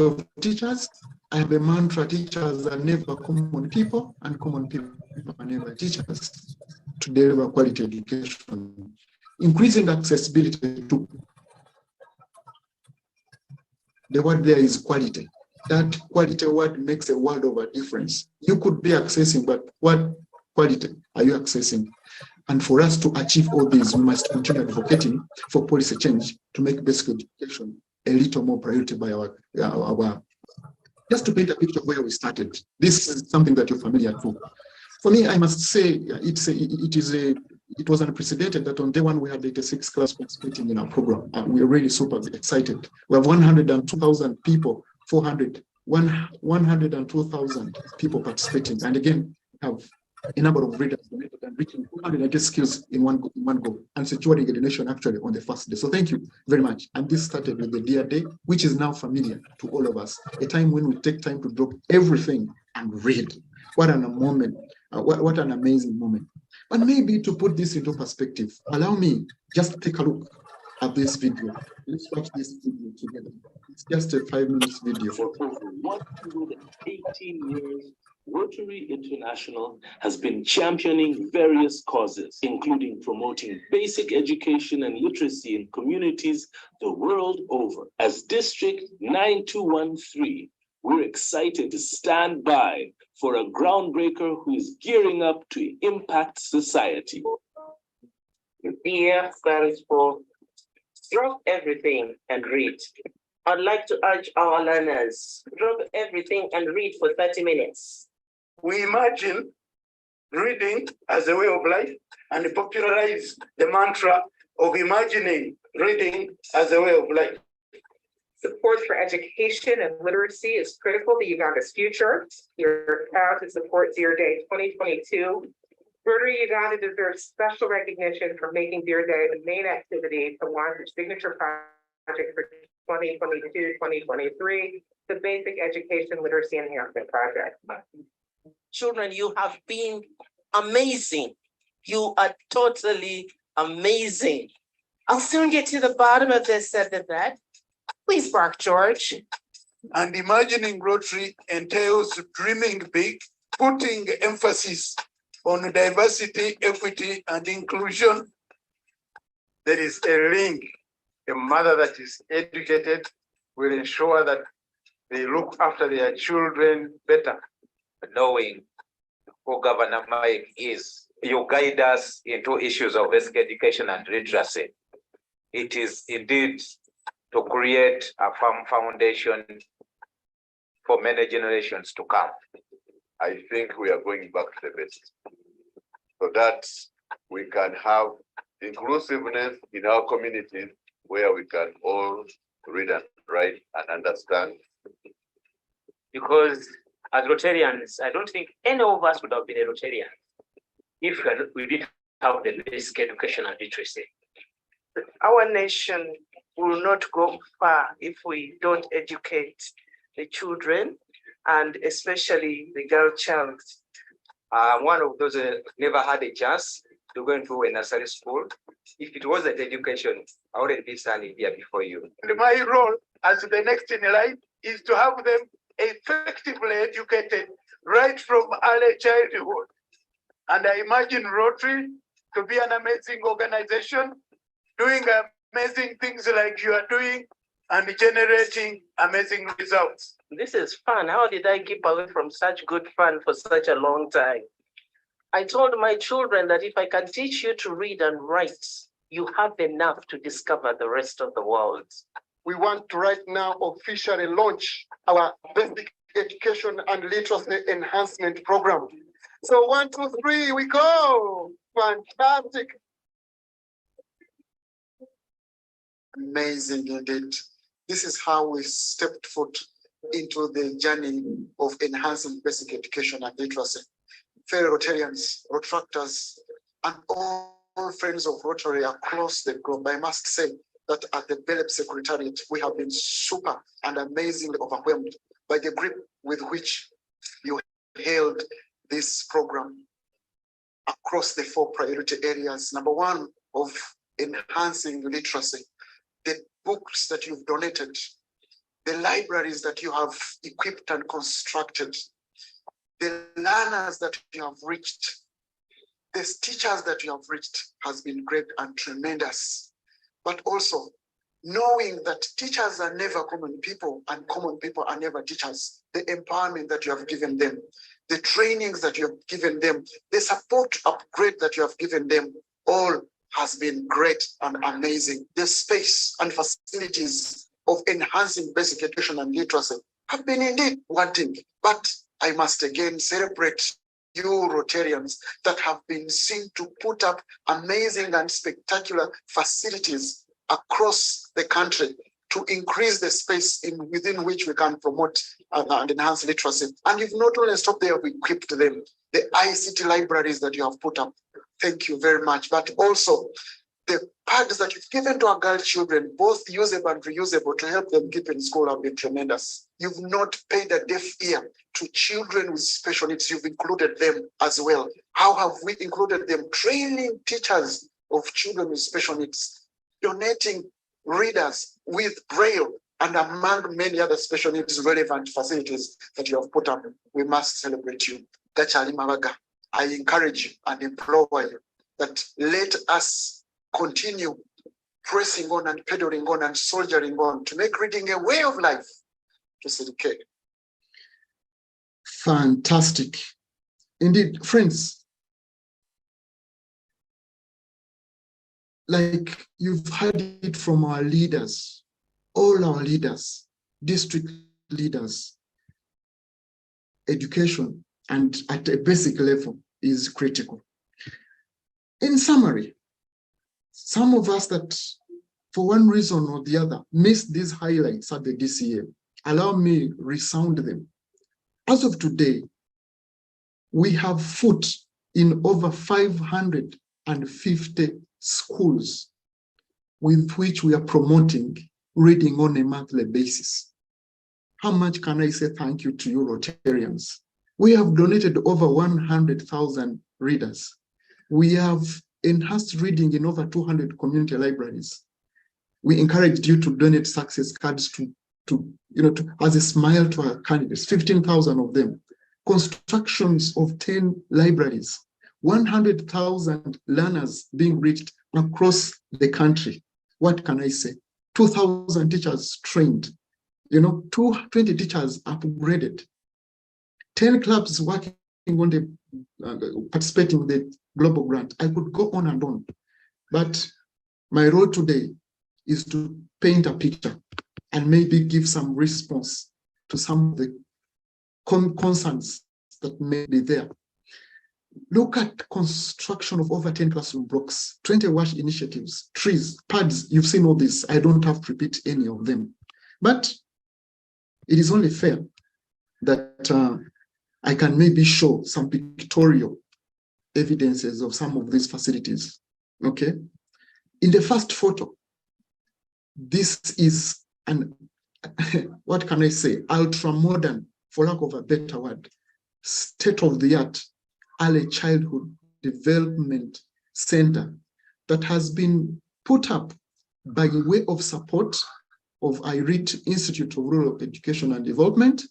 of teachers. I have a mantra: teachers are never common people, and common people are never teachers, to deliver quality education. Increasing accessibility to, the word there is quality. That quality word makes a world of a difference. You could be accessing, but what quality are you accessing? And for us to achieve all these, we must continue advocating for policy change to make basic education a little more priority by our just to paint a picture of where we started. This is something that you're familiar to. For me, I must say it was unprecedented that on day one we had 86 class participating in our program, and we're really super excited. We have 102,000 people, 102,000 people participating, and again have a number of readers and reaching 280 skills in one go, and securing a donation actually on the first day. So thank you very much. And this started with the Dear Day, which is now familiar to all of us, a time when we take time to drop everything and read. What an moment, what an amazing moment. But maybe to put this into perspective, allow me just take a look at this video. Let's watch this video together. It's just a 5-minute video. For over 118 years, Rotary International has been championing various causes, including promoting basic education and literacy in communities the world over. As District 9213, we're excited to stand by for a groundbreaker who is gearing up to impact society. BELEP stands for Drop Everything and Read. I'd like to urge our learners, drop everything and read for 30 minutes. We imagine reading as a way of life and popularize the mantra of imagining reading as a way of life. Support for education and literacy is critical to Uganda's future. You're proud to support Dear Day 2022. Rotary Uganda deserves special recognition for making Dear Day the main activity to launch its signature project for 2022-2023, the Basic Education Literacy Enhancement Project. Children, you have been amazing. You are totally amazing. I'll soon get to the bottom of this, said the vet. Please bark, George. And imagining Rotary entails dreaming big, putting emphasis on diversity, equity, and inclusion. There is a link. A mother that is educated will ensure that they look after their children better. Knowing who Governor Mike is, you guide us into issues of basic education and literacy. It is indeed to create a firm foundation for many generations to come. I think we are going back to the best, so that we can have inclusiveness in our communities where we can all read and write and understand. Because as Rotarians, I don't think any of us would have been a Rotarian if we didn't have the basic education and literacy. Our nation will not go far if we don't educate the children, and especially the girl child. One of those never had a chance to go into a nursery school. If it wasn't education, I would be standing here before you. And my role as the next in line is to have them effectively educated right from early childhood. And I imagine Rotary to be an amazing organization, doing amazing things like you are doing and generating amazing results. This is fun. How did I keep away from such good fun for such a long time? I told my children that if I can teach you to read and write, you have enough to discover the rest of the world. We want to right now officially launch our basic education and literacy enhancement program. So 1, 2, 3, we go. Fantastic. Amazing indeed. This is how we stepped foot into the journey of enhancing basic education and literacy. Fellow Rotarians, Rotractors, and all friends of Rotary across the globe, I must say that at the BELEP Secretariat, we have been super and amazingly overwhelmed by the grip with which you held this program across the 4 priority areas. Number 1, of enhancing literacy. The books that you've donated the libraries that you have equipped and constructed, the learners that you have reached, the teachers that you have reached has been great and tremendous. But also knowing that teachers are never common people and common people are never teachers, the empowerment that you have given them, the trainings that you have given them, the support upgrade that you have given them, all has been great and amazing. The space and facilities of enhancing basic education and literacy have been indeed wanting. But I must again celebrate you Rotarians that have been seen to put up amazing and spectacular facilities across the country to increase the space within which we can promote and enhance literacy. And you've not only stopped there, we equipped them, the ICT libraries that you have put up. Thank you very much. But also the pads that you've given to our girl children, both usable and reusable, to help them keep in school have been tremendous. You've not paid a deaf ear to children with special needs. You've included them as well. How have we included them? Training teachers of children with special needs, donating readers with Braille, and among many other special needs relevant facilities that you have put up. We must celebrate you. Gachali Mabaga, I encourage you and implore you that let us continue pressing on and pedaling on and soldiering on to make reading a way of life to CDK. Fantastic. Indeed, friends, like you've heard it from our leaders, all our leaders, district leaders, education and at a basic level is critical. In summary, some of us that for one reason or the other missed these highlights at the DCA, allow me resound them. As of today, we have foot in over 550 schools with which we are promoting reading on a monthly basis. How much can I say thank you to you Rotarians? We have donated over 100,000 readers. We have enhanced reading in over 200 community libraries. We encouraged you to donate success cards as a smile to our candidates, 15,000 of them. Constructions of 10 libraries, 100,000 learners being reached across the country. What can I say? 2,000 teachers trained, 20 teachers upgraded, 10 clubs working on the participating in the global grant. I could go on and on, but my role today is to paint a picture and maybe give some response to some of the concerns that may be there. Look at construction of over 10 classroom blocks, 20 wash initiatives, trees, pads. You've seen all this. I don't have to repeat any of them. But it is only fair that I can maybe show some pictorial evidences of some of these facilities. Okay. In the first photo, this is an, what can I say, ultra modern, for lack of a better word, state-of-the-art early childhood development center that has been put up by way of support of IRET, Institute of Rural Education and Development.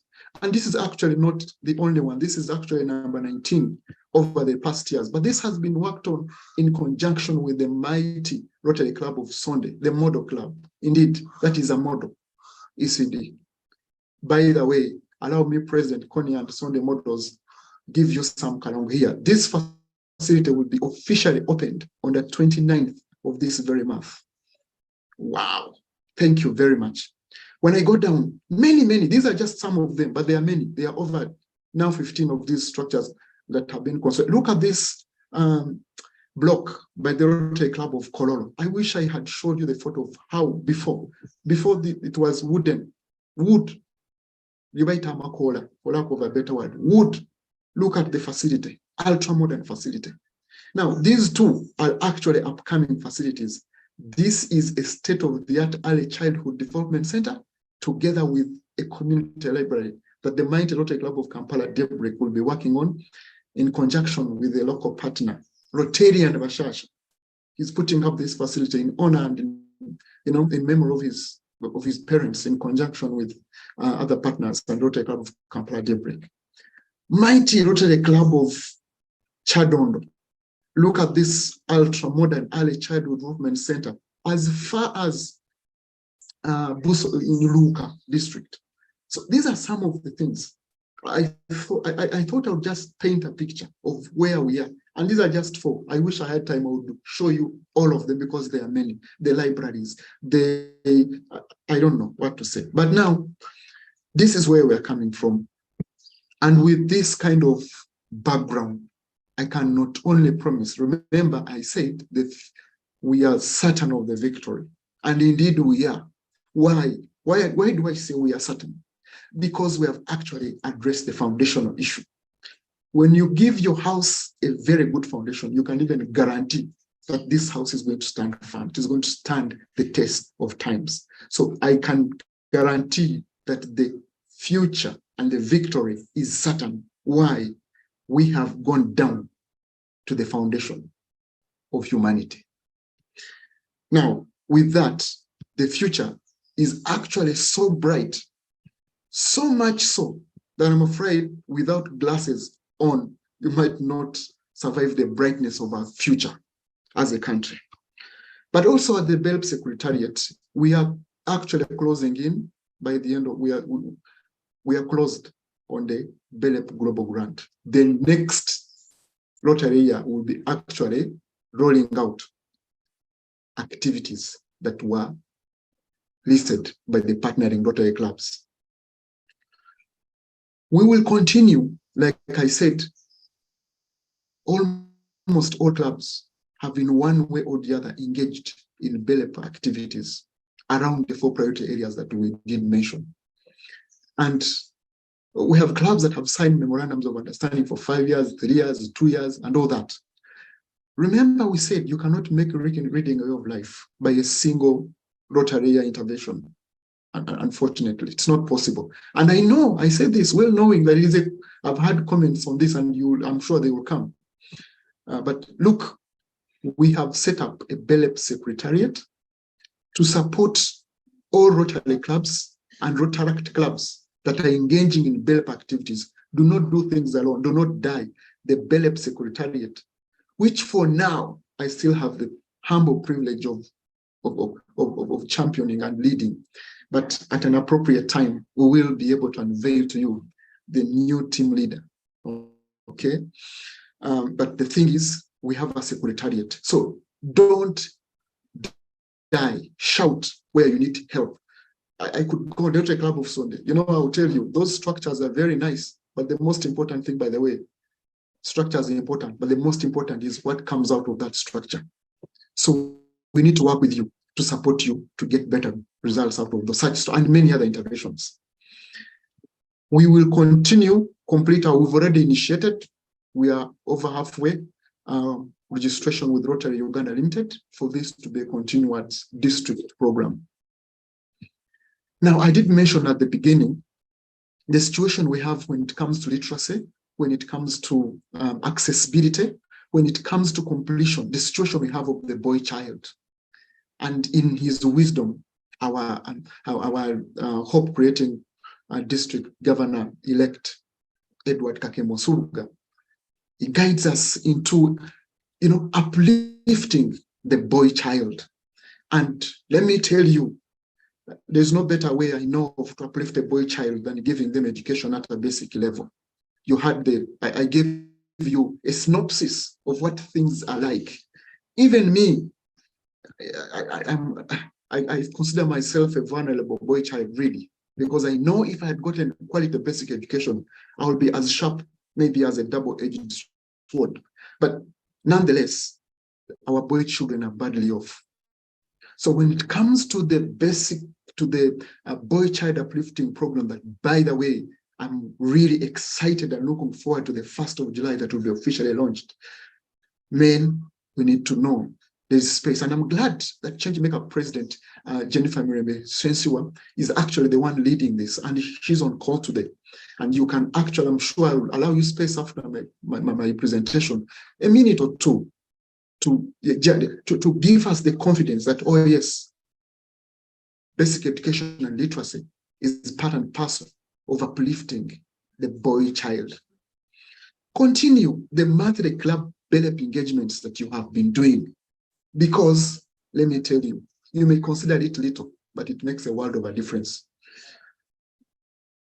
And this is actually not the only one. This is actually number 19 over the past years. But this has been worked on in conjunction with the mighty Rotary Club of Sonde, the model club. Indeed, that is a model, ECD. By the way, allow me, President Connie and Sonde models, give you some color here. This facility will be officially opened on the 29th of this very month. Wow. Thank you very much. When I go down, many, these are just some of them, but there are many. There are over now 15 of these structures that have been constructed. Look at this block by the Rotary Club of Kololo. I wish I had showed you the photo of how before it was wood. You buy tamakola, for lack of a better word, wood. Look at the facility, ultra modern facility. Now, these two are actually upcoming facilities. This is a state-of-the-art early childhood development center together with a community library that the mighty Rotary Club of Kampala, Daybreak, will be working on in conjunction with a local partner, Rotarian Bashasha. He's putting up this facility in honor and in memory of his of his parents in conjunction with other partners and Rotary Club of Kampala Daybreak. Mighty Rotary Club of Chadondo. Look at this ultra-modern early childhood movement center as far as Buso in Luka district. So these are some of the things. I thought I would just paint a picture of where we are. And these are just 4. I wish I had time, I would show you all of them because there are many. The libraries, I don't know what to say. But now, this is where we're coming from. And with this kind of background, I can not only promise, remember I said that we are certain of the victory. And indeed we are. Why? Why do I say we are certain? Because we have actually addressed the foundational issue. When you give your house a very good foundation, you can even guarantee that this house is going to stand firm. It is going to stand the test of times. So I can guarantee that the future and the victory is certain. Why? We have gone down to the foundation of humanity. Now, with that, the future is actually so bright, so much so that I'm afraid without glasses on, you might not survive the brightness of our future as a country. But also at the BELEP Secretariat, we are actually closing in by the end of, we are closed on the BELEP Global Grant. The next Rotary year will be actually rolling out activities that were listed by the partnering Rotary clubs. We will continue, like I said, almost all clubs have in one way or the other engaged in BELEP activities around the 4 priority areas that we did mention. And we have clubs that have signed memorandums of understanding for 5 years, 3 years, 2 years, and all that. Remember, we said you cannot make reading a way of life by a single Rotary intervention. Unfortunately, it's not possible. And I know, I say this well knowing that I've had comments on this and I'm sure they will come. But look, we have set up a BELEP Secretariat to support all Rotary clubs and Rotaract clubs that are engaging in BELEP activities. Do not do things alone, do not die. The BELEP Secretariat, which for now, I still have the humble privilege of championing and leading. But at an appropriate time, we will be able to unveil to you the new team leader, okay? But the thing is, we have a secretariat. So don't die, shout where you need help. I could go to a club of Sunday. You know, I will tell you, those structures are very nice, but the most important thing, by the way, structures are important, but the most important is what comes out of that structure. So we need to work with you to support you to get better results out of the such and many other interventions. We will continue, we've already initiated, we are over halfway, registration with Rotary Uganda Limited for this to be a continuous district program. Now, I did mention at the beginning, the situation we have when it comes to literacy, when it comes to accessibility, when it comes to completion, the situation we have of the boy child. And in his wisdom, our hope-creating district governor-elect, Edward Kakemosuruga, he guides us into, uplifting the boy child. And let me tell you, there's no better way I know of to uplift a boy child than giving them education at a basic level. You had I gave you a synopsis of what things are like. Even me, I consider myself a vulnerable boy child, really, because I know if I had gotten quality basic education, I would be as sharp, maybe as a double-edged sword. But nonetheless, our boy children are badly off. So when it comes to the boy child uplifting program, that, by the way, I'm really excited and looking forward to the 1st of July that will be officially launched. Men, we need to know there's space. And I'm glad that Changemaker President Jennifer Mirembe Sensiwa is actually the one leading this, and she's on call today. And you can actually, I'm sure I will allow you space after my presentation, a minute or two, to give us the confidence that, oh yes, basic education and literacy is part and parcel of uplifting the boy child. Continue the monthly club BELEP engagements that you have been doing, because let me tell you, you may consider it little, but it makes a world of a difference.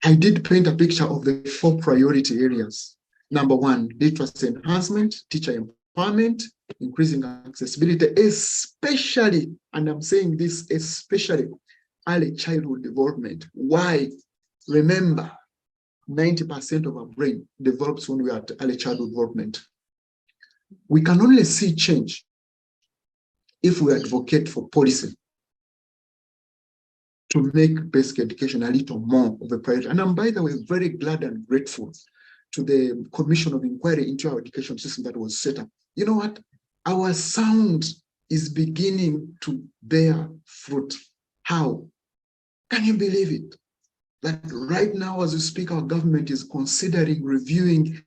I did paint a picture of the 4 priority areas. Number 1, literacy enhancement, teacher empowerment, increasing accessibility, especially, and I'm saying this, especially early childhood development. Why? Remember, 90% of our brain develops when we are at early childhood development. We can only see change if we advocate for policy to make basic education a little more of a priority. And I'm, by the way, very glad and grateful to the Commission of Inquiry into our education system that was set up. You know what? Our sound is beginning to bear fruit. How? Can you believe it? That right now, as we speak, our government is considering reviewing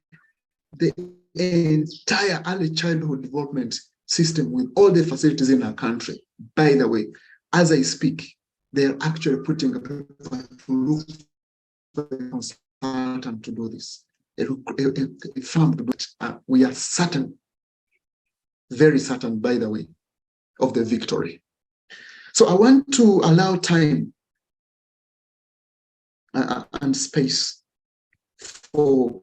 the entire early childhood development system with all the facilities in our country. By the way, as I speak, they're actually putting a paper to look for a consultant to do this. A firm to do it. We are certain, very certain, by the way, of the victory. So I want to allow time and space for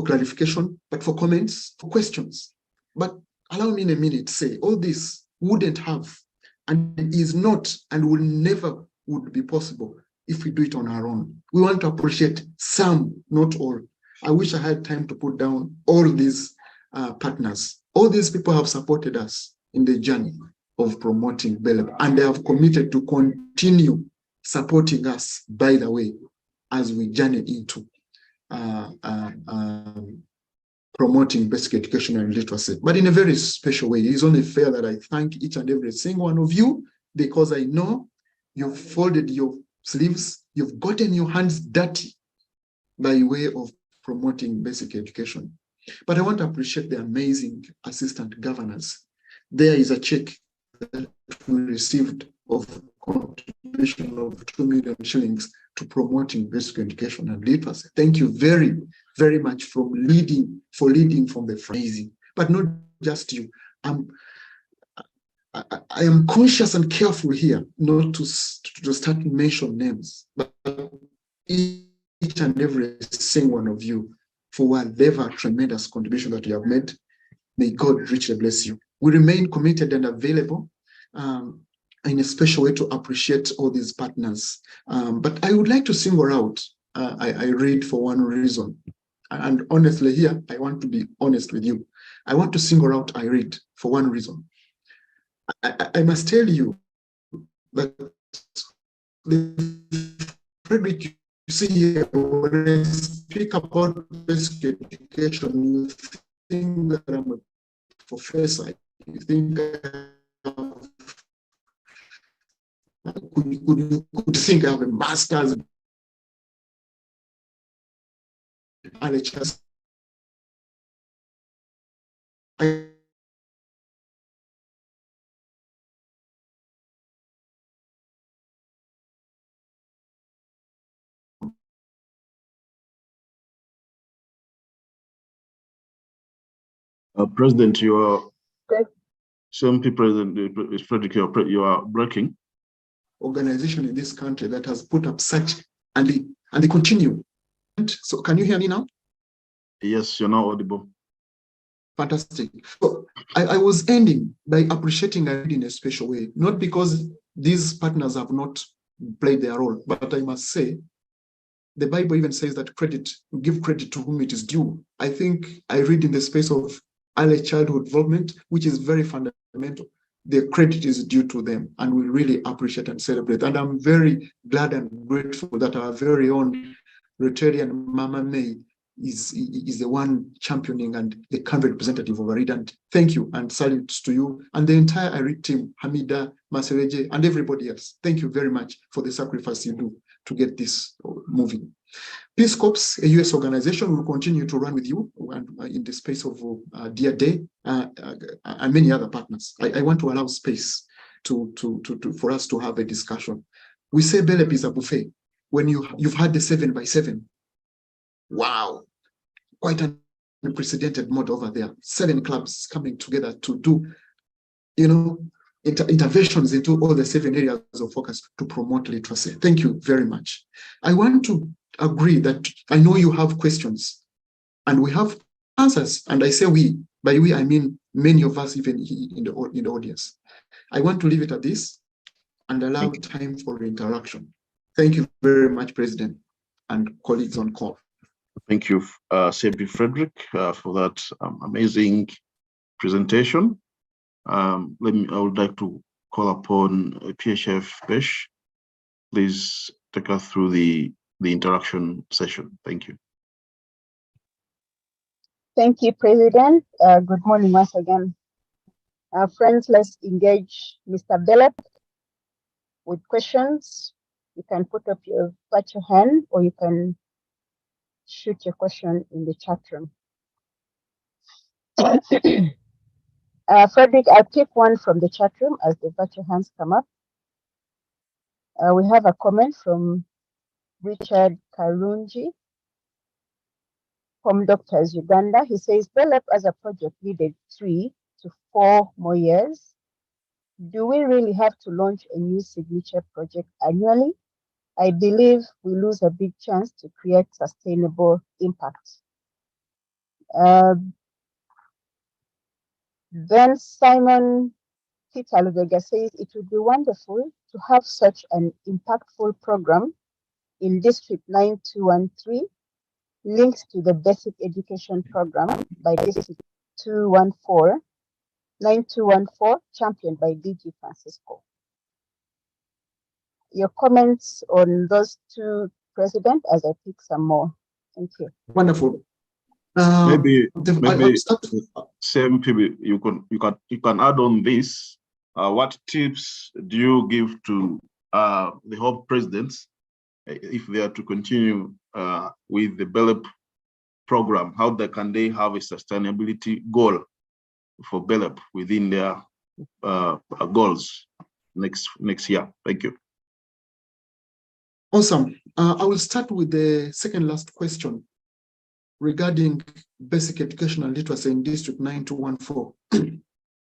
clarification, but for comments, for questions. But allow me in a minute to say all this wouldn't have, and is not, and will never would be possible if we do it on our own. We want to appreciate some, not all. I wish I had time to put down all these partners. All these people have supported us in the journey of promoting BELEP, and they have committed to continue supporting us, by the way, as we journey into promoting basic education and literacy. But in a very special way, it is only fair that I thank each and every single one of you, because I know you've folded your sleeves, you've gotten your hands dirty by way of promoting basic education. But I want to appreciate the amazing assistant governors. There is a check that we received of contribution of 2 million shillings to promoting basic education and literacy. Thank you very, very much for leading from the front. Amazing. But not just you. I am conscious and careful here not to start to mention names, but each and every single one of you for whatever tremendous contribution that you have made. May God richly bless you. We remain committed and available in a special way to appreciate all these partners. But I would like to single out, I read for one reason. And honestly here, I want to be honest with you. I want to single out I read for one reason. I must tell you that the Frederick you see here, when I speak about basic education, you think that I'm a professor. You think could think I have a master's LHS. President, you are President Frederick, you are breaking. Organization in this country that has put up such, and they continue. So can you hear me now? Yes, you're now audible. Fantastic. So I was ending by appreciating it in a special way, not because these partners have not played their role, but I must say, the Bible even says that give credit to whom it is due. I think I read in the space of early childhood development, which is very fundamental. The credit is due to them, and we really appreciate and celebrate. And I'm very glad and grateful that our very own Rotarian Mama May is the one championing and the country representative of ARID. And thank you and salutes to you and the entire ARID team, Hamida, Masereje, and everybody else. Thank you very much for the sacrifice you do to get this moving. Peace Corps, a US organization, will continue to run with you in the space of Dear Day and many other partners. I want to allow space for us to have a discussion. We say BELEP is a buffet. When you've had the 7x7, wow, quite an unprecedented mode over there. 7 clubs coming together to do, interventions into all the 7 areas of focus to promote literacy. Thank you very much. I want to agree that I know you have questions and we have answers. And I say we, by we, I mean many of us even in the audience. I want to leave it at this and allow time for interaction. Thank you very much, President and colleagues on call. Thank you, Sebi Frederick, for that amazing presentation. I would like to call upon PHF Besh. Please take us through the interaction session. Thank you. Thank you, President. Good morning once again. Friends, let's engage Mr. BELEP with questions. You can put up your virtual hand or you can shoot your question in the chat room. Frederick, I'll pick one from the chat room as the virtual hands come up. We have a comment from Richard Karunji from Doctors Uganda. He says, BELEP as a project needed 3 to 4 more years. Do we really have to launch a new signature project annually? I believe we lose a big chance to create sustainable impact. Then Simon Peter Lubega says it would be wonderful to have such an impactful program in District 9213 linked to the basic education program by District 9214, championed by DG Francisco. Your comments on those two, President, as I pick some more. Thank you. Wonderful. Maybe same people you can add on this. What tips do you give to the Hope presidents if they are to continue with the BELEP program? How can they have a sustainability goal for BELEP within their goals next year? Thank you. Awesome. I will start with the second last question regarding basic educational literacy in District 9214.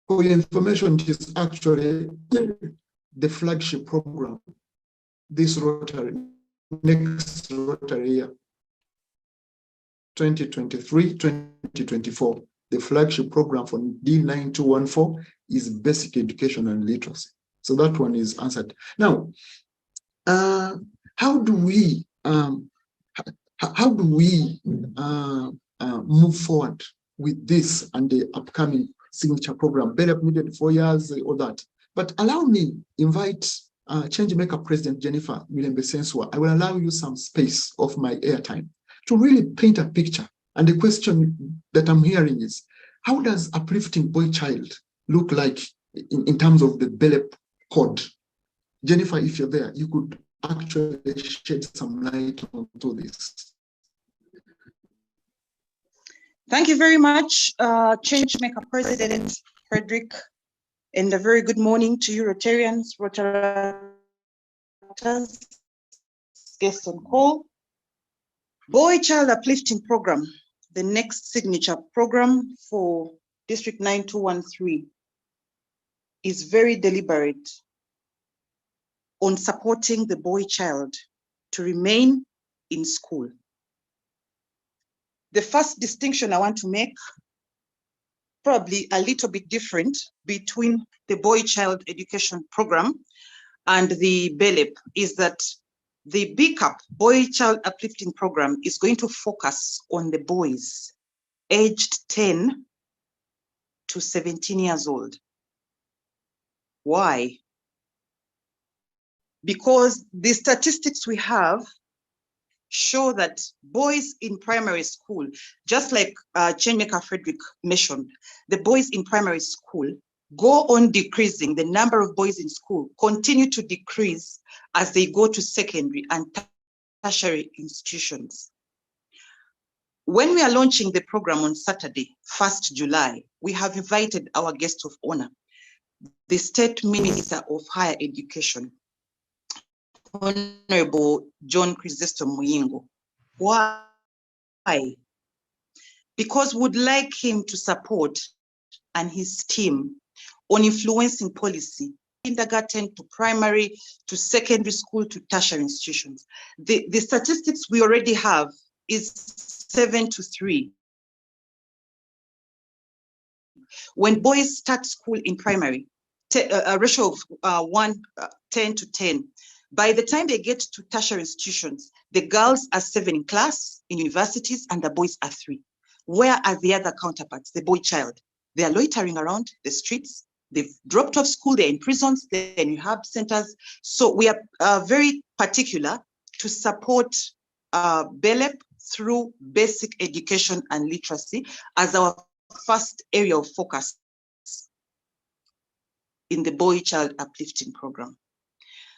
For your information, it is actually the flagship program this Rotary, next Rotary year, 2023-2024. The flagship program for D9214 is basic education and literacy. So that one is answered. Now, how do we move forward with this and the upcoming signature program? BELEP needed 4 years or that. But allow me invite Changemaker President Jennifer Milembe-Sensua. I will allow you some space of my airtime to really paint a picture. And the question that I'm hearing is, how does uplifting boy child look like in terms of the BELEP code? Jennifer, if you're there, you could actually shed some light onto this. Thank you very much, Changemaker President Frederick, and a very good morning to you, Rotarians, Rotarators, guests on call. Boy Child Uplifting Program, the next signature program for District 9213, is very deliberate on supporting the boy child to remain in school. The first distinction I want to make, probably a little bit different between the boy child education program and the BELEP, is that the BCAP, Boy Child Uplifting Program, is going to focus on the boys aged 10 to 17 years old. Why? Because the statistics we have show that boys in primary school, just like Changemaker Frederick mentioned, the boys in primary school go on decreasing. The number of boys in school continue to decrease as they go to secondary and tertiary institutions. When we are launching the program on Saturday, 1st July, we have invited our guests of honor. the State Minister of Higher Education, Honorable John Chrysostom Muyingo. Why? Because we'd like him to support and his team on influencing policy, kindergarten to primary to secondary school to tertiary institutions. The statistics we already have is 7-3. When boys start school in primary, a ratio of 10-10. By the time they get to tertiary institutions, the girls are 7 in class, in universities, and the boys are 3. Where are the other counterparts, the boy child? They are loitering around the streets. They've dropped off school, they're in prisons, they're in rehab centers. So we are very particular to support BELEP through basic education and literacy as our first area of focus in the boy child uplifting program.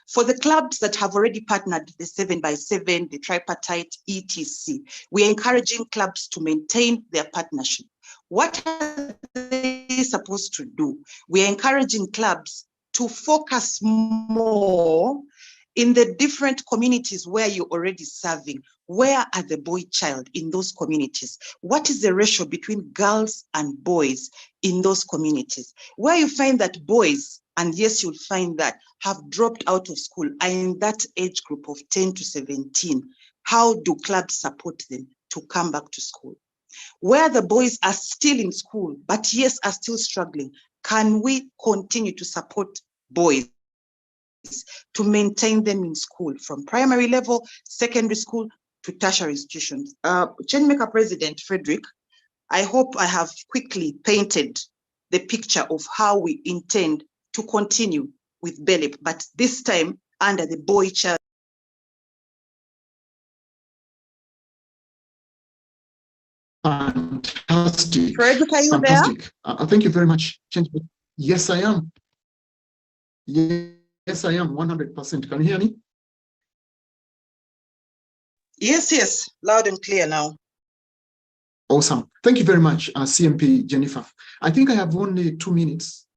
For the clubs that have already partnered, the 7x7, the tripartite, etc., we are encouraging clubs to maintain their partnership. What are they supposed to do? We are encouraging clubs to focus more in the different communities where you're already serving. Where are the boy child in those communities? What is the ratio between girls and boys in those communities? Where you find that boys, and yes, you'll find that, have dropped out of school, are in that age group of 10 to 17. How do clubs support them to come back to school? Where the boys are still in school, but yes, are still struggling, can we continue to support boys to maintain them in school from primary level, secondary school to tertiary institutions? Changemaker President Frederick, I hope I have quickly painted the picture of how we intend to continue with BELEP, but this time under the boy child. Fantastic. Frederick, are you fantastic. Thank you very much. Yes, I am. Yes, I am 100%. Can you hear me? Yes, loud and clear now. Awesome. Thank you very much, CMP Jennifer. I think I have only 2 minutes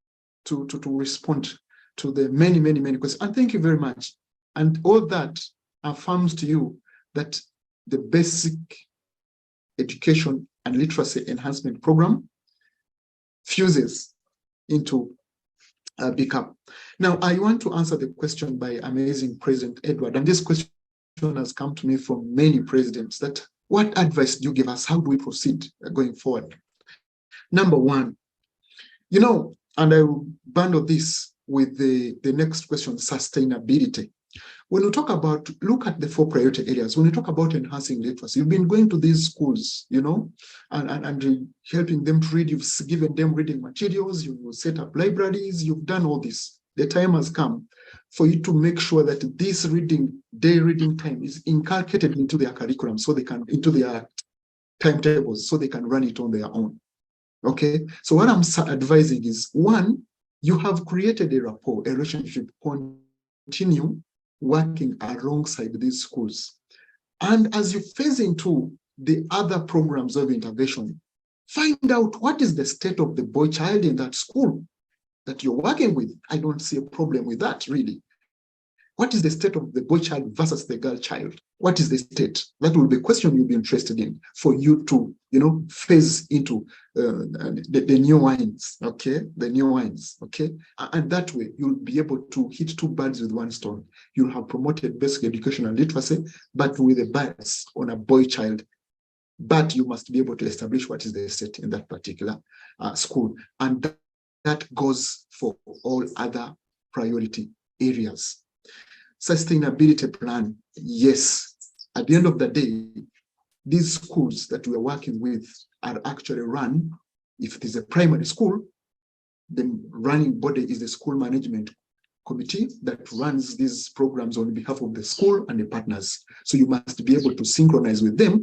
to respond to the many questions. And thank you very much. And all that affirms to you that the basic education and literacy enhancement program fuses into BECAP. Now, I want to answer the question by amazing President Edward, and this question has come to me from many presidents, that what advice do you give us? How do we proceed going forward? Number one, you know, and I will bundle this with the next question, sustainability. When we talk about, look at the 4 priority areas, when you talk about enhancing literacy, you've been going to these schools, you know, and helping them to read, you've given them reading materials, you've set up libraries, you've done all this. The time has come for you to make sure that this day reading time is inculcated into their curriculum, so they can, into their timetables, so they can run it on their own. Okay, so what I'm advising is, one, you have created a rapport, a relationship, continue working alongside these schools. And as you phase into the other programs of intervention, find out what is the state of the boy child in that school that you're working with. I don't see a problem with that, really. What is the state of the boy child versus the girl child? What is the state? That will be a question you'll be interested in for you to, you know, phase into the new wines, okay? The new wines, okay? And that way, you'll be able to hit 2 birds with 1 stone. You'll have promoted basic education and literacy, but with a bias on a boy child. But you must be able to establish what is the state in that particular school. And that goes for all other priority areas. Sustainability plan, yes. At the end of the day, these schools that we are working with are actually run, if it is a primary school, the running body is the school management committee that runs these programs on behalf of the school and the partners. So you must be able to synchronize with them,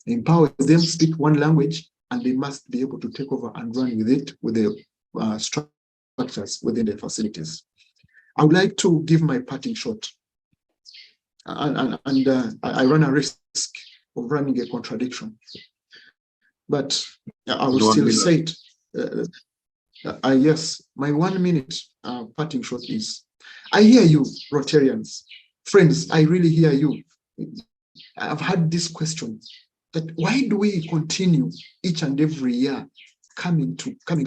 empower them, speak one language, and they must be able to take over and run with it, with the structures within the facilities. I would like to give my parting shot. And I run a risk of running a contradiction. But I will still say it. Yes, my 1 minute parting shot is, I hear you, Rotarians. Friends, I really hear you. I've had this question, that why do we continue each and every year coming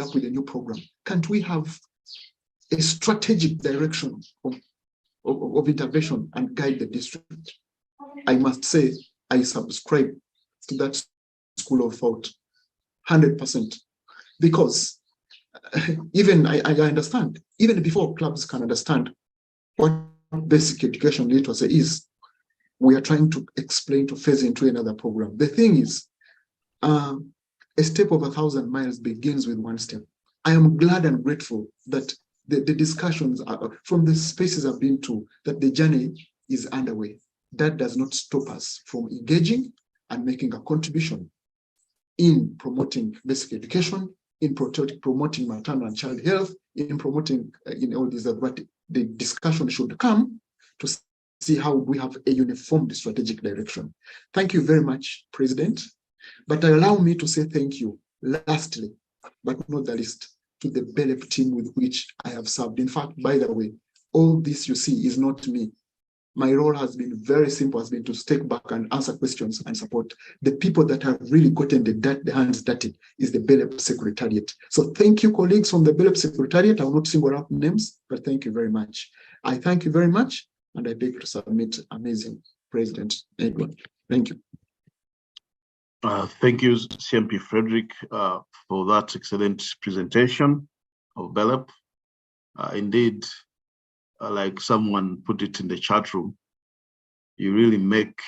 up with a new program? Can't we have a strategic direction of intervention and guide the district? I must say, I subscribe to that school of thought 100%, because even I understand, even before clubs can understand what basic education literacy is, we are trying to explain to phase into another program. The thing is, a step of 1,000 miles begins with one step. I am glad and grateful that the discussions from the spaces I've been to, that the journey is underway. That does not stop us from engaging and making a contribution in promoting basic education, in promoting maternal and child health, in promoting all these, but the discussion should come to see how we have a uniform strategic direction. Thank you very much, President. But allow me to say thank you, lastly, but not the least, to the BELEP team with which I have served. In fact, by the way, all this you see is not me. My role has been very simple, has been to step back and answer questions and support. The people that have really gotten the hands dirty is the BELEP Secretariat. So thank you, colleagues from the BELEP Secretariat. I will not single out names, but thank you very much. I thank you very much, and I beg to submit amazing President Edward. Thank you. Thank you, CMP Frederick, for that excellent presentation of BELEP. Indeed, like someone put it in the chat room, you really make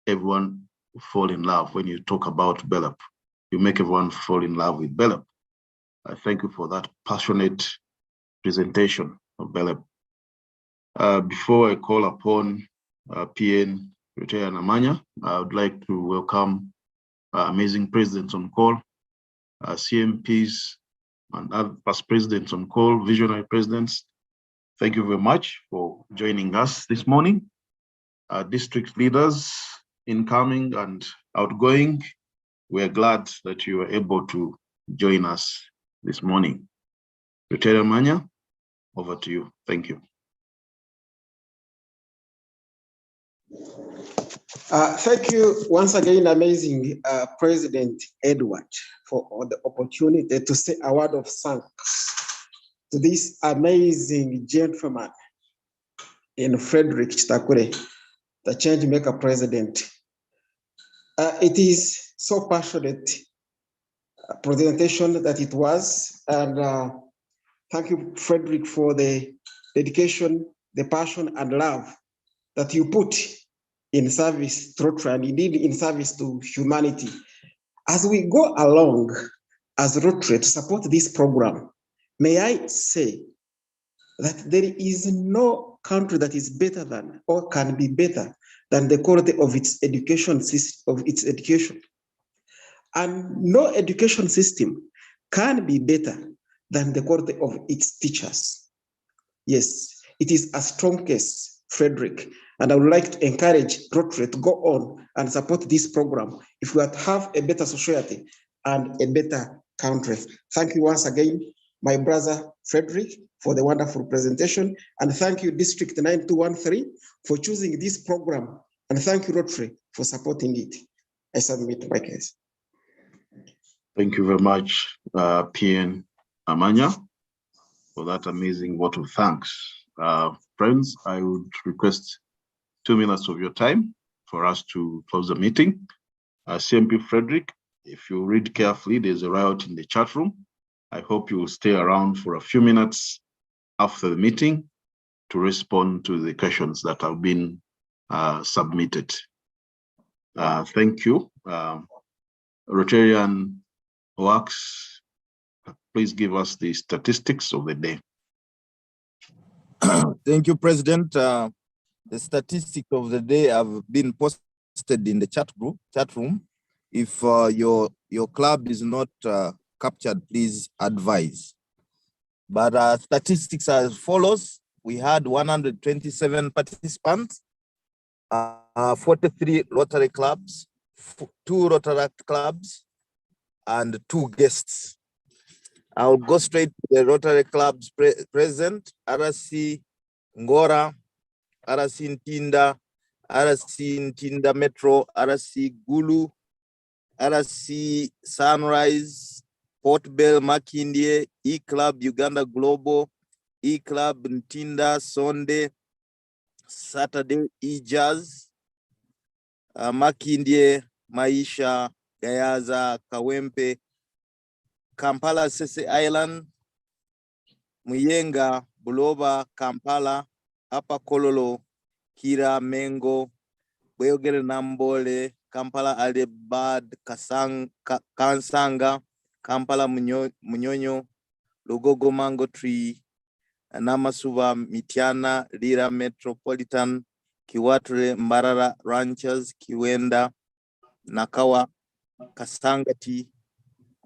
everyone fall in love when you talk about BELEP. You make everyone fall in love with BELEP. I thank you for that passionate presentation of BELEP. Before I call upon PN Rotarian Amanya, I would like to welcome amazing presidents on call, CMPs and other past presidents on call, visionary presidents. Thank you very much for joining us this morning. District leaders, incoming and outgoing, we're glad that you were able to join us this morning. Rotarian Amanya, over to you. Thank you. Thank you once again, amazing President Edward, for the opportunity to say a word of thanks to this amazing gentleman in Frederick Chitakure, the Changemaker President. It is so passionate presentation that it was, and thank you, Frederick, for the dedication, the passion and love that you put in service to Rotary, and indeed in service to humanity. As we go along as Rotary to support this program, may I say that there is no country that is better than or can be better than the quality of its education system, and no education system can be better than the quality of its teachers. Yes, it is a strong case, Frederick, and I would like to encourage Rotary to go on and support this program if we have a better society and a better country. Thank you once again, my brother Frederick, for the wonderful presentation, and thank you District 9213 for choosing this program, and thank you Rotary for supporting it. I submit my case. Thank you very much, PN Amanya, for that amazing vote of thanks. Friends, I would request 2 minutes of your time for us to close the meeting. CMP Frederick, if you read carefully, there's a riot in the chat room. I hope you will stay around for a few minutes after the meeting to respond to the questions that have been submitted. Thank you. Rotarian Works, please give us the statistics of the day. Thank you, President. The statistics of the day have been posted in the chat room. If your club is not captured, please advise. But statistics as follows: we had 127 participants, 43 Rotary clubs, 2 Rotaract clubs, and 2 guests. I'll go straight to the Rotary Club's president, RC Ngora, RC Ntinda Metro, RC Gulu, RC Sunrise, Port Bell Makindye, E-Club Uganda Global, E-Club Ntinda Sonde, Saturday E-Jazz, Makindye, Maisha, Gayaza, Kawempe, Kampala Sese Island, Muyenga, Buloba, Kampala, Upper Kololo, Kira, Mengo, Bweyogere Nambole, Kampala Alebad, Kansanga, Kampala Munyonyo, Lugogo Mango Tree, Namasuba, Mitiana, Lira Metropolitan, Kiwatre, Mbarara Ranchers, Kiwenda, Nakawa, Kasangati,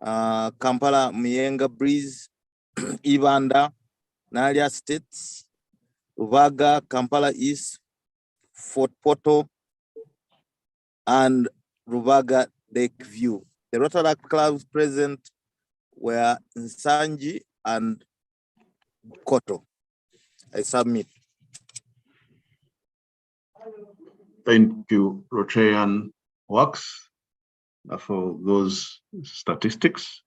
Kampala Muyenga Breeze, Ibanda, Nalia States, Ruvaga, Kampala East, Fort Portal, and Ruvaga Lake View. The Rotary clubs present were Nsanji and Koto. I submit. Thank you, Rotarian Works, for those statistics.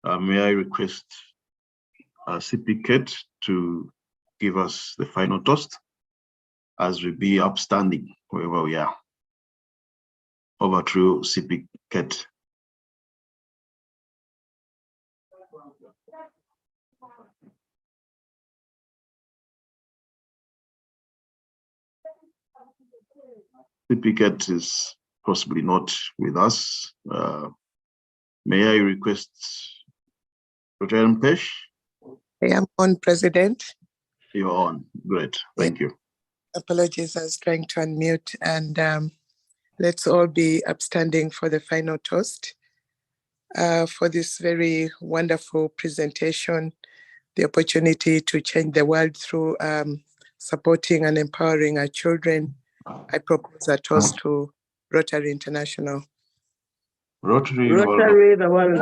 May I request CP Kate to give us the final toast as we be upstanding wherever we are. Over to CP Kate. CP Kate is possibly not with us. May I request Rotarian Pesh? I am on, President. You're on. Great. Thank you. Apologies, I was trying to unmute, and let's all be upstanding for the final toast for this very wonderful presentation, the opportunity to change the world through supporting and empowering our children. I propose a toast to Rotary International. Rotary, the world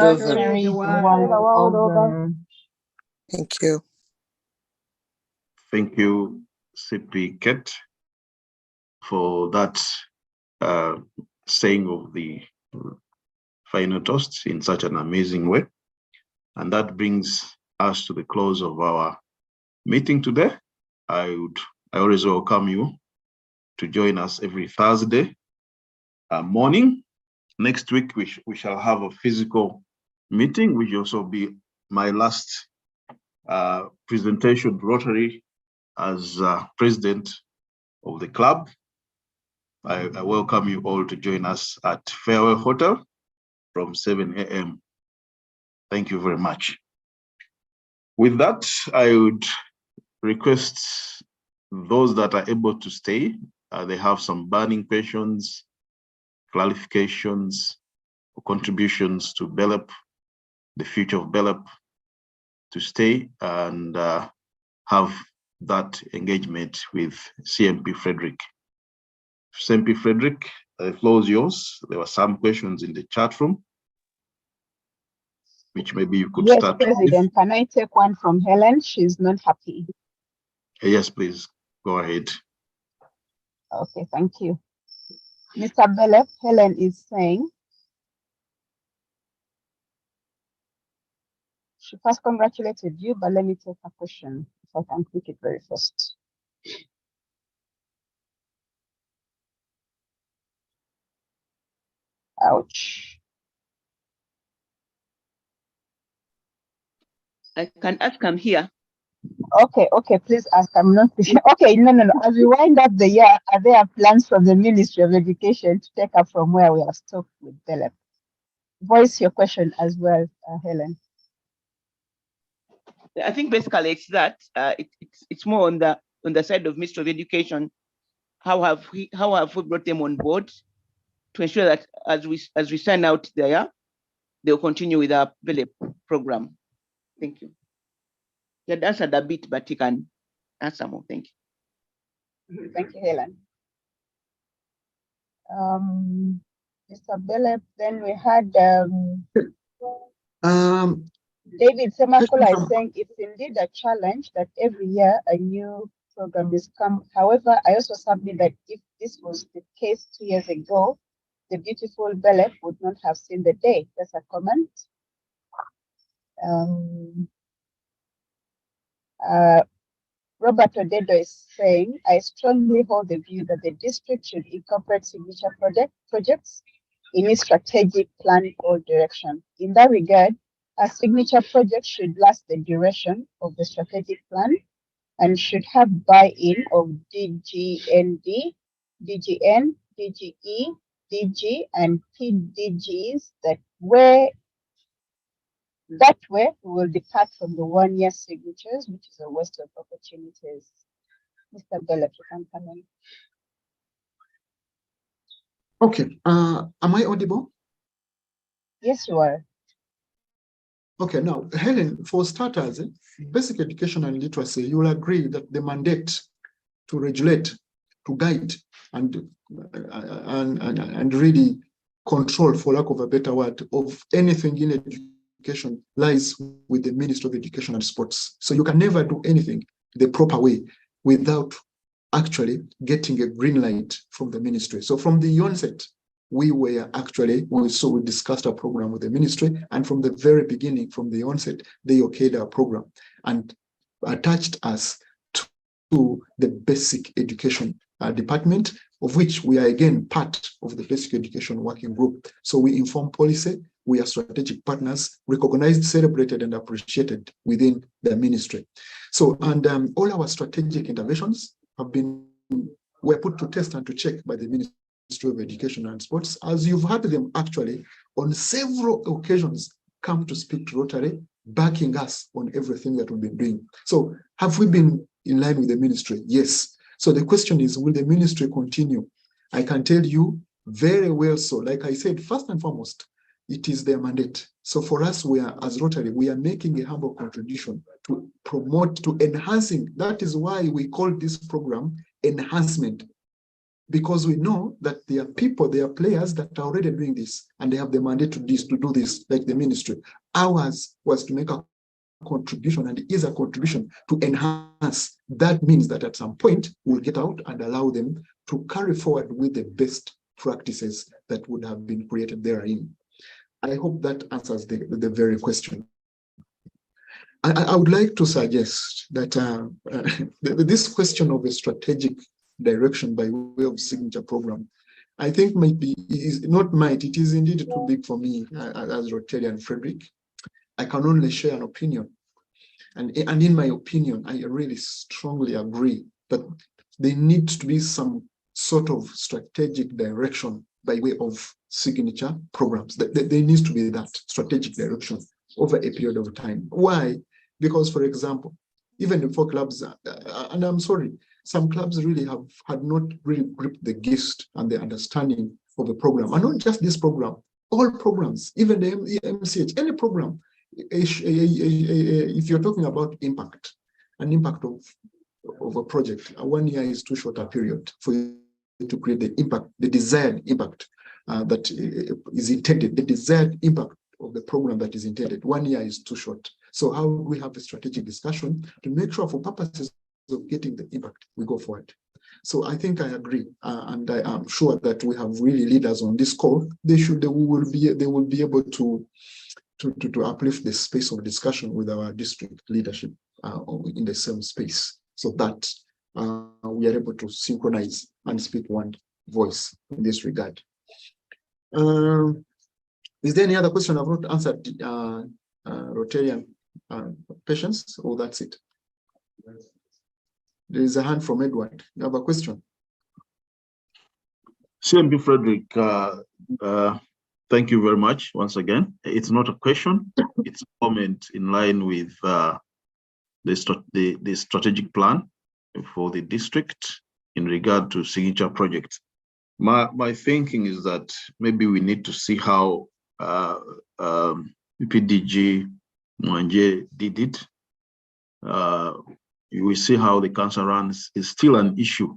over. Thank you. Thank you, CP Kate, for that saying of the final toast in such an amazing way. And that brings us to the close of our meeting today. I always welcome you to join us every Thursday morning. Next week, we shall have a physical meeting, which will also be my last presentation to Rotary as president of the club. I welcome you all to join us at Fairway Hotel from 7 a.m. Thank you very much. With that, I would request those that are able to stay, they have some burning questions, clarifications, or contributions to BELEP, the future of BELEP, to stay and have that engagement with CMP Frederick. CMP Frederick, the floor is yours. There were some questions in the chat room, which maybe you could start. Yes, President, can I take one from Helen? She's not happy. Yes, please, go ahead. Okay, thank you. Mr. BELEP, Helen is saying, she first congratulated you, but let me take a question if I can click it very fast. Ouch. I can ask, I'm here. Okay, please ask. I'm not okay. No. As we wind up the year, are there plans from the Ministry of Education to take up from where we have stopped with BELEP? Voice your question as well, Helen. I think basically it's that it's more on the side of Ministry of Education. How have we brought them on board to ensure that as we sign out there, they'll continue with our BELEP program? Thank you. You had answered a bit, but you can answer more. Thank you. Thank you, Helen. Mr. BELEP, then we had David Semakula is saying it's indeed a challenge that every year a new program is come. However, I also submit that if this was the case 2 years ago, the beautiful BELEP would not have seen the day. That's a comment. Robert Odedo is saying, I strongly hold the view that the district should incorporate signature projects in its strategic plan or direction. In that regard, a signature project should last the duration of the strategic plan and should have buy-in of DGND, DGN, DGE, DG, and PDGs that way we will depart from the one-year signatures, which is a waste of opportunities. Mr. BELEP, you can come in. Okay, am I audible? Yes, you are. Okay, now, Helen, for starters, basic education and literacy, you will agree that the mandate to regulate, to guide, and really control, for lack of a better word, of anything in education lies with the Ministry of Education and Sports. So you can never do anything the proper way without actually getting a green light from the ministry. So from the onset, we discussed our program with the ministry, and from the very beginning, from the onset, they okayed our program and attached us to the basic education department, of which we are again part of the basic education working group. So we inform policy, we are strategic partners, recognized, celebrated, and appreciated within the ministry. So, and all our strategic interventions were put to test and to check by the Ministry of Education and Sports, as you've heard them actually on several occasions come to speak to Rotary, backing us on everything that we've been doing. So have we been in line with the ministry? Yes. So the question is, will the ministry continue? I can tell you very well so. Like I said, first and foremost, it is their mandate. So for us, as Rotary, we are making a humble contribution to promote, to enhancing. That is why we call this program enhancement, because we know that there are people, there are players that are already doing this, and they have the mandate to do this, like the ministry. Ours was to make a contribution, and it is a contribution to enhance. That means that at some point, we'll get out and allow them to carry forward with the best practices that would have been created therein. I hope that answers the very question. I would like to suggest that this question of a strategic direction by way of signature program, I think it is indeed too big for me as Rotarian Frederick. I can only share an opinion. And in my opinion, I really strongly agree that there needs to be some sort of strategic direction by way of signature programs. There needs to be that strategic direction over a period of time. Why? Because, for example, even for clubs, and I'm sorry, some clubs really had not really gripped the gist and the understanding of the program. And not just this program, all programs, even the MCH, any program, if you're talking about impact, an impact of a project, 1 year is too short a period for you to create the impact, the desired impact that is intended, the desired impact of the program that is intended. 1 year is too short. So how do we have a strategic discussion to make sure for purposes of getting the impact, we go forward? So I think I agree, and I am sure that we have really leaders on this call. They will be able to uplift the space of discussion with our district leadership in the same space, so that we are able to synchronize and speak one voice in this regard. Is there any other question I've not answered, Rotarian patients, or that's it? There is a hand from Edward. You have a question? CMB Frederick, thank you very much once again. It's not a question, it's a comment in line with the strategic plan for the district in regard to signature projects. My thinking is that maybe we need to see how PDG Mwanje did it. We see how the cancer runs is still an issue,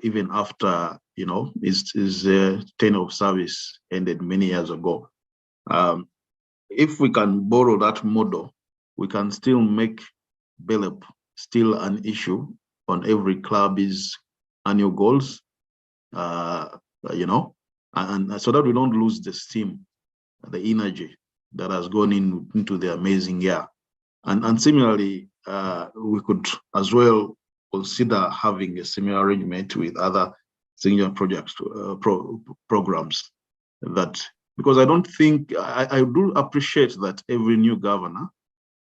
even after his tenure of service ended many years ago. if we can borrow that model, we can still make BELEP still an issue on every club's annual goals, you know, and so that we don't lose the steam, the energy that has gone into the amazing year. And similarly, we could as well consider having a similar arrangement with other senior projects, programs, that, because I don't think, I do appreciate that every new governor,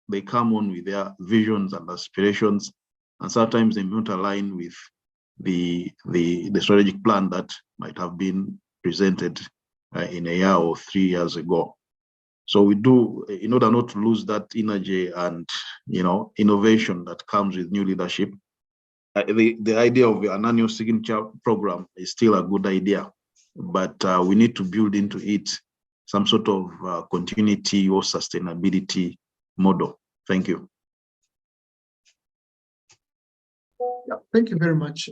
they come on with their visions and aspirations, and sometimes they don't align with the strategic plan that might have been presented in a year or 3 years ago. So we do, in order not to lose that energy and, you know, innovation that comes with new leadership, the idea of an annual signature program is still a good idea, but we need to build into it some sort of continuity or sustainability model. Thank you. Yeah, thank you very much,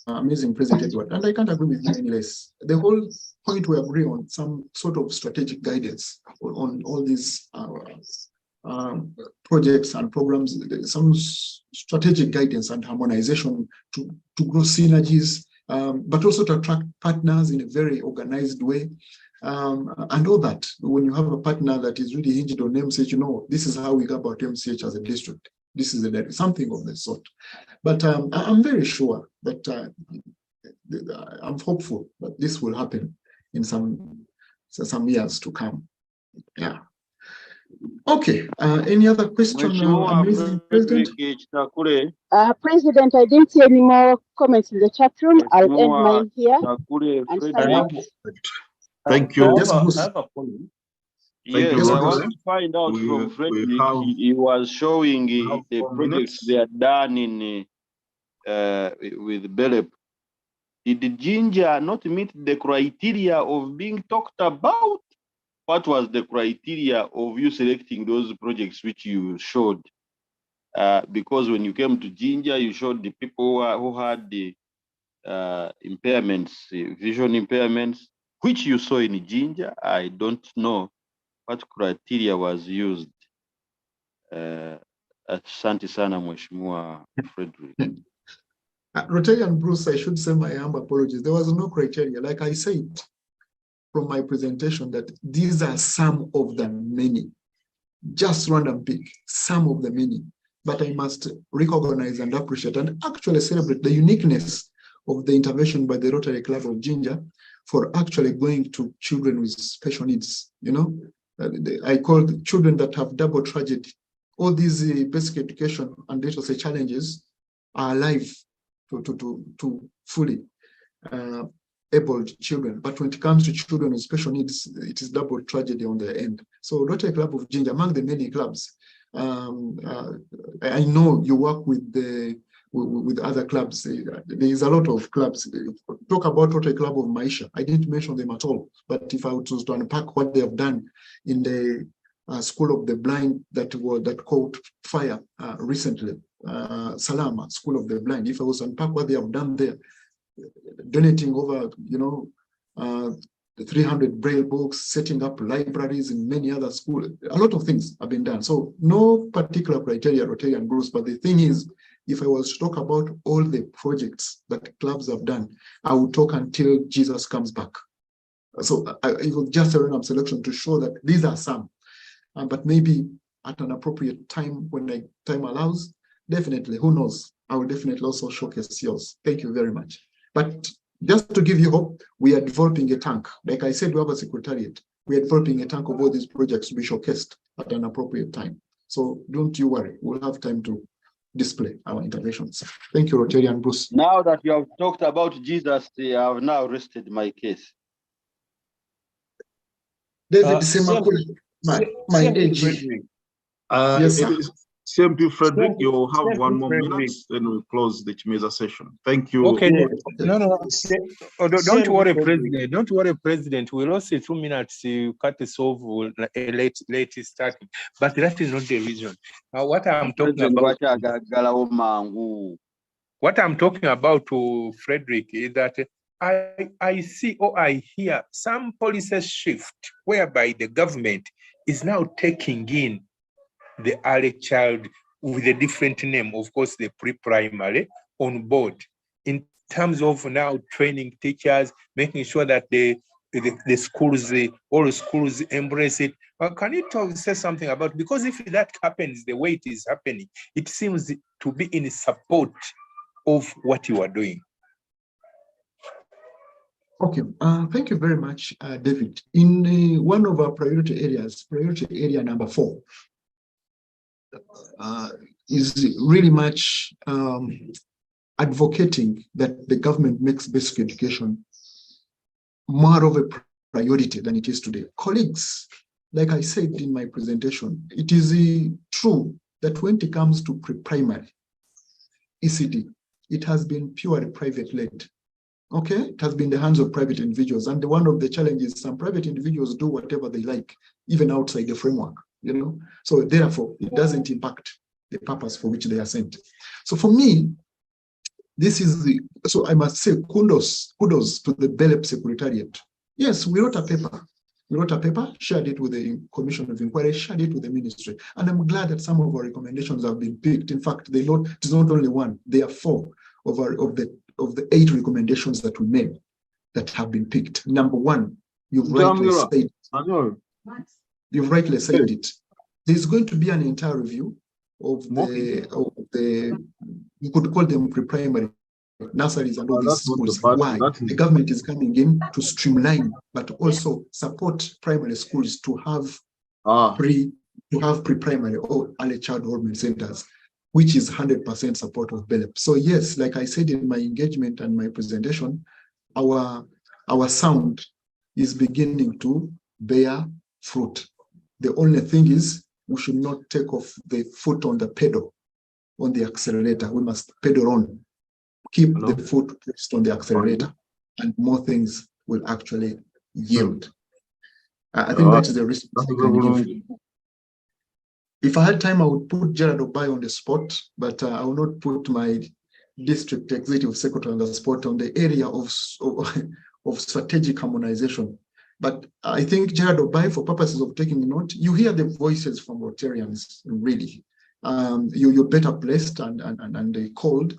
amazing President Edward. And I can't agree with you any less. The whole point we agree on some sort of strategic guidance on all these projects and programs, some strategic guidance and harmonization to grow synergies, but also to attract partners in a very organized way. And all that, when you have a partner that is really hinged on MCH, you know, this is how we go about MCH as a district. This is something of the sort. But I'm very sure that I'm hopeful that this will happen in some years to come. Yeah. Okay. Any other question, amazing President? President, I didn't see any more comments in the chat room. I'll end mine here and sign out. Thank you. Yes, Bruce. Yes, I want to find out from Frederick. He was showing the projects they are done in with BELEP. Did Ginger not meet the criteria of being talked about? What was the criteria of you selecting those projects which you showed? Because when you came to Ginger, you showed the people who had the impairments, vision impairments, which you saw in Ginger. I don't know what criteria was used. Asante sana Mheshimiwa Frederick. Rotarian Bruce, I should say my humble apologies. There was no criteria. Like I said from my presentation, that these are some of the many. Just random pick, some of the many. But I must recognize and appreciate and actually celebrate the uniqueness of the intervention by the Rotary Club of Ginger for actually going to children with special needs. You know, I call the children that have double tragedy. All these basic education and literacy challenges are alive to fully abled children. But when it comes to children with special needs, it is double tragedy on the end. So Rotary Club of Ginger, among the many clubs, I know you work with other clubs. There is a lot of clubs. Talk about Rotary Club of Maisha. I didn't mention them at all. But if I was to unpack what they have done in the School of the Blind that caught fire recently, Salama School of the Blind. If I was to unpack what they have done there, donating over, 300 braille books, setting up libraries in many other schools. A lot of things have been done. So no particular criteria, Rotarian Bruce, but the thing is, if I was to talk about all the projects that clubs have done, I would talk until Jesus comes back. So it was just a random selection to show that these are some, but maybe at an appropriate time when time allows, definitely, who knows? I will definitely also showcase yours. Thank you very much. But just to give you hope, we are developing a tank. Like I said, we have a secretariat. We are developing a tank of all these projects to be showcased at an appropriate time. So don't you worry, we'll have time to display our interventions. Thank you, Rotarian Bruce. Now that you have talked about Jesus, I have now rested my case. David Semakula, my AG. Yes, sir. CMP Frederick, you have 1 more minute, then we'll close the Chimeza session. Thank you. Okay. No. Don't worry, President. Don't worry, President. We'll also 2 minutes to cut this off late starting. But that is not the reason. What I'm talking about to Frederick is that I see or I hear some policy shift whereby the government is now taking in the early child with a different name, of course, the pre-primary on board, in terms of now training teachers, making sure that the schools, all schools embrace it. Can you say something about, because if that happens the way it is happening, it seems to be in support of what you are doing. Okay, thank you very much, David. In one of our priority areas, priority area number 4, is really much advocating that the government makes basic education more of a priority than it is today. Colleagues, like I said in my presentation, it is true that when it comes to pre-primary ECD, it has been purely private-led. Okay, it has been in the hands of private individuals, and one of the challenges, some private individuals do whatever they like, even outside the framework, you know. So therefore, it doesn't impact the purpose for which they are sent. So for me, this is so I must say kudos to the BELEP Secretariat. Yes, we wrote a paper, shared it with the Commission of Inquiry, shared it with the ministry, and I'm glad that some of our recommendations have been picked. In fact, it is not only one; there are 4 of the 8 recommendations that we made that have been picked. Number 1, you've rightly said it. There's going to be an entire review of the you could call them pre-primary nurseries and all these schools. Why? The government is coming in to streamline, but also support primary schools to have pre-primary or early child development centers, which is 100% support of BELEP. So yes, like I said in my engagement and my presentation, our sound is beginning to bear fruit. The only thing is we should not take off the foot on the pedal, on the accelerator. We must pedal on, keep the foot pressed on the accelerator, and more things will actually yield. I think that's the risk I can give. If I had time, I would put Gerard Obai on the spot, but I will not put my district executive secretary on the spot on the area of strategic harmonization. But I think Gerard Obai, for purposes of taking note, you hear the voices from Rotarians, really. You're better placed and called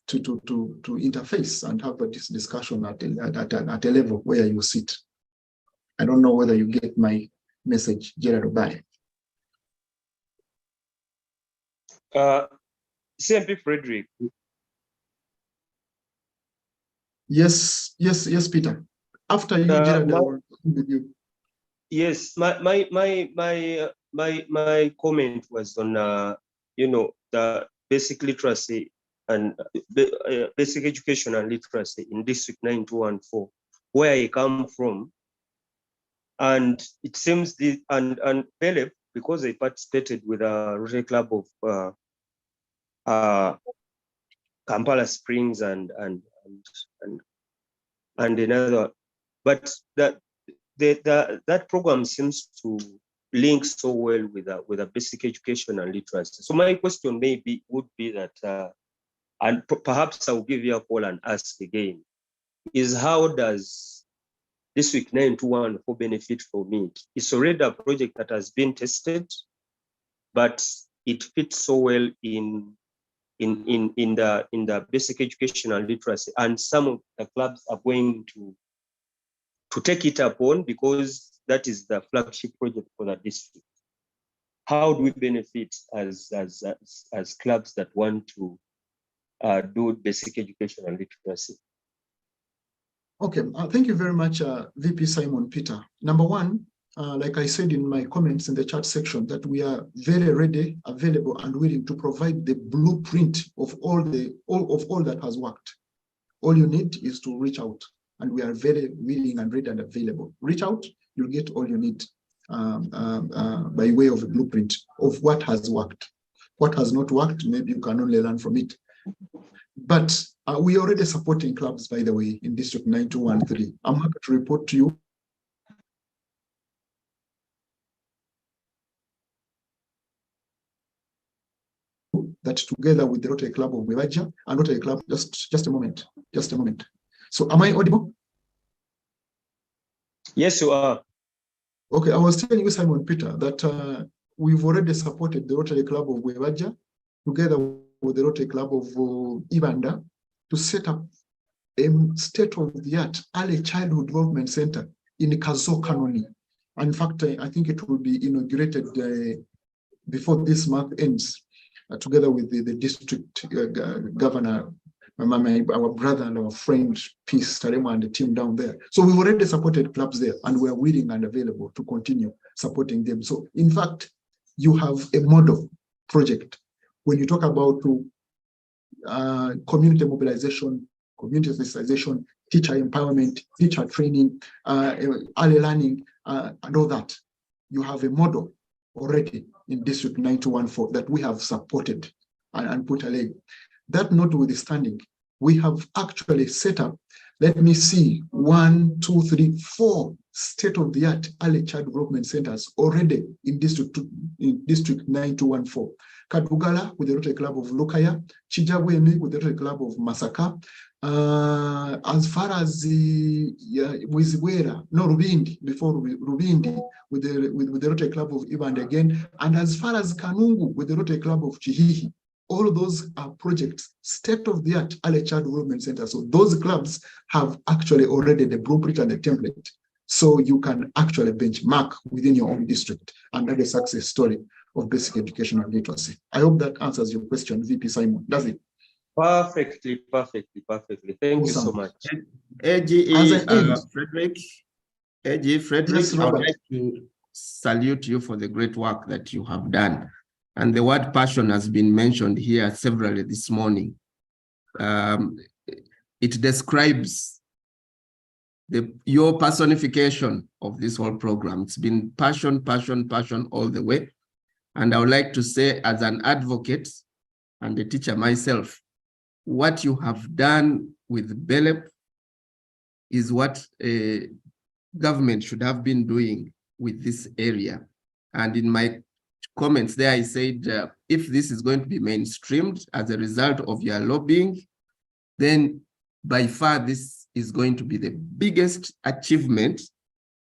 to interface and have this discussion at a level where you sit. I don't know whether you get my message, Gerard Obai. CMP Frederick. Yes, Peter. After you, Gerard, I will with you. Yes, my comment was on the basic literacy and basic education and literacy in District 9214, where I come from, and it seems and BELEP, because I participated with a Rotary Club of Kampala Springs and another, but that program seems to link so well with a basic education and literacy. So my question would be that, and perhaps I'll give you a call and ask again, is how does District 9214 benefit from it? It's already a project that has been tested, but it fits so well in the basic education and literacy, and some of the clubs are going to take it upon because that is the flagship project for the district. How do we benefit as clubs that want to do basic education and literacy? Okay, thank you very much, VP Simon Peter. Number 1, like I said in my comments in the chat section, that we are very ready, available, and willing to provide the blueprint of all that has worked. All you need is to reach out, and we are very willing and ready and available. Reach out, you'll get all you need by way of a blueprint of what has worked. What has not worked, maybe you can only learn from it. But we are already supporting clubs, by the way, in District 9213. I'm happy to report to you that together with the Rotary Club of Wivaja and Rotary Club, just a moment. So am I audible? Yes, you are. Okay, I was telling you, Simon Peter, that we've already supported the Rotary Club of Wewaja together with the Rotary Club of Ibanda to set up a state-of-the-art early childhood development center in Kazo Kanoni. In fact, I think it will be inaugurated before this month ends, together with the district governor, our brother and our friend, Peace Tarema, and the team down there. So we've already supported clubs there, and we're willing and available to continue supporting them. So in fact, you have a model project. When you talk about community mobilization, community sensitization, teacher empowerment, teacher training, early learning, and all that, you have a model already in District 9214 that we have supported and put a leg. That notwithstanding, we have actually set up, let me see, 1, 2, 3, 4 state-of-the-art early child development centers already in District 9214. Kadugala with the Rotary Club of Lukaya, Chijabwemi with the Rotary Club of Masaka, as far as Rubindi, before Rubindi with the Rotary Club of Ibanda again, and as far as Kanungu with the Rotary Club of Chihihi. All of those are projects, state-of-the-art early child development centers. So those clubs have actually already the blueprint and the template. So you can actually benchmark within your own district and have a success story of basic education and literacy. I hope that answers your question, VP Simon. Does it? Perfectly. Thank you so much. Frederick, yes, I would like to salute you for the great work that you have done. And the word passion has been mentioned here severally this morning. It describes your personification of this whole program. It's been passion all the way. And I would like to say, as an advocate and a teacher myself, what you have done with BELEP is what a government should have been doing with this area. And in my comments there, I said, if this is going to be mainstreamed as a result of your lobbying, then by far this is going to be the biggest achievement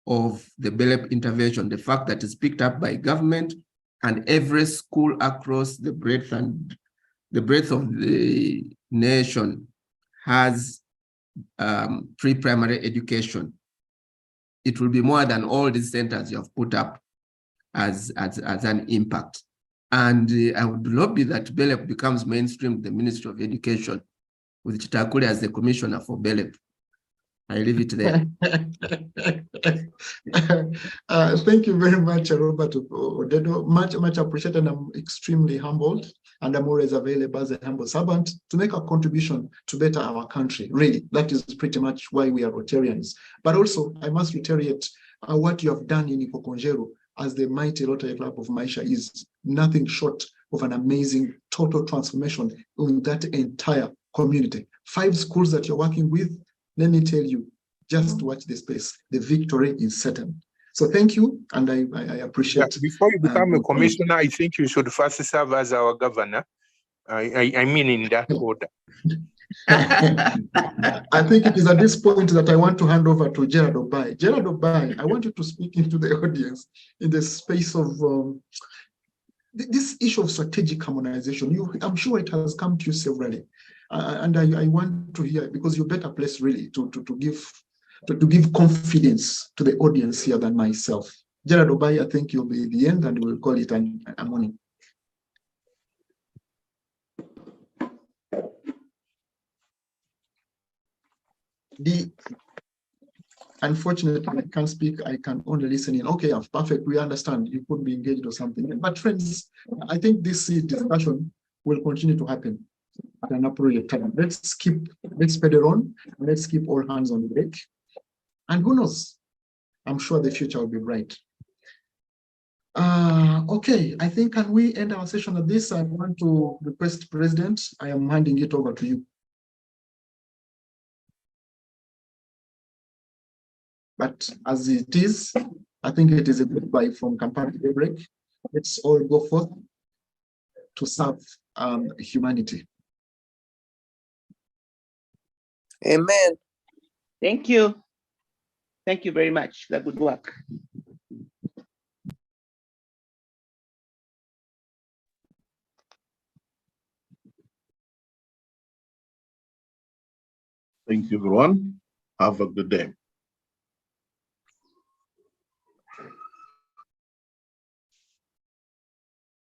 of the BELEP intervention, the fact that it's picked up by government and every school across the breadth of the nation has pre-primary education. It will be more than all these centers you have put up as an impact. And I would lobby that BELEP becomes mainstream, the Ministry of Education, with Chitakuri as the commissioner for BELEP. I leave it there. Thank you very much, Robert Odedo. Much appreciated. I'm extremely humbled, and I'm always available as a humble servant to make a contribution to better our country. Really, that is pretty much why we are Rotarians. But also, I must reiterate what you have done in Ipokonjeru as the mighty Rotary Club of Maisha is nothing short of an amazing total transformation in that entire community. 5 schools that you're working with, let me tell you, just watch the space. The victory is certain. So thank you, and I appreciate. Yeah, before you become a commissioner, I think you should first serve as our governor. I mean in that order. I think it is at this point that I want to hand over to Gerard Obai. Gerard Obai, I want you to speak into the audience in the space of this issue of strategic harmonization. I'm sure it has come to you severally, and I want to hear, because you're better placed really to give confidence to the audience here than myself. Gerard Obai, I think you'll be the end, and we'll call it a morning. Unfortunately, I can't speak. I can only listen in. Okay, perfect. We understand. You could be engaged or something. But friends, I think this discussion will continue to happen at an appropriate time. Let's pedal on. Let's keep all hands on the brake. And who knows? I'm sure the future will be bright. Okay, I think, can we end our session at this? I want to request President, I am handing it over to you. But as it is, I think it is a goodbye from Kampala to Daybreak. Let's all go forth to serve humanity. Amen. Thank you. Thank you very much. That good work. Thank you, everyone. Have a good day.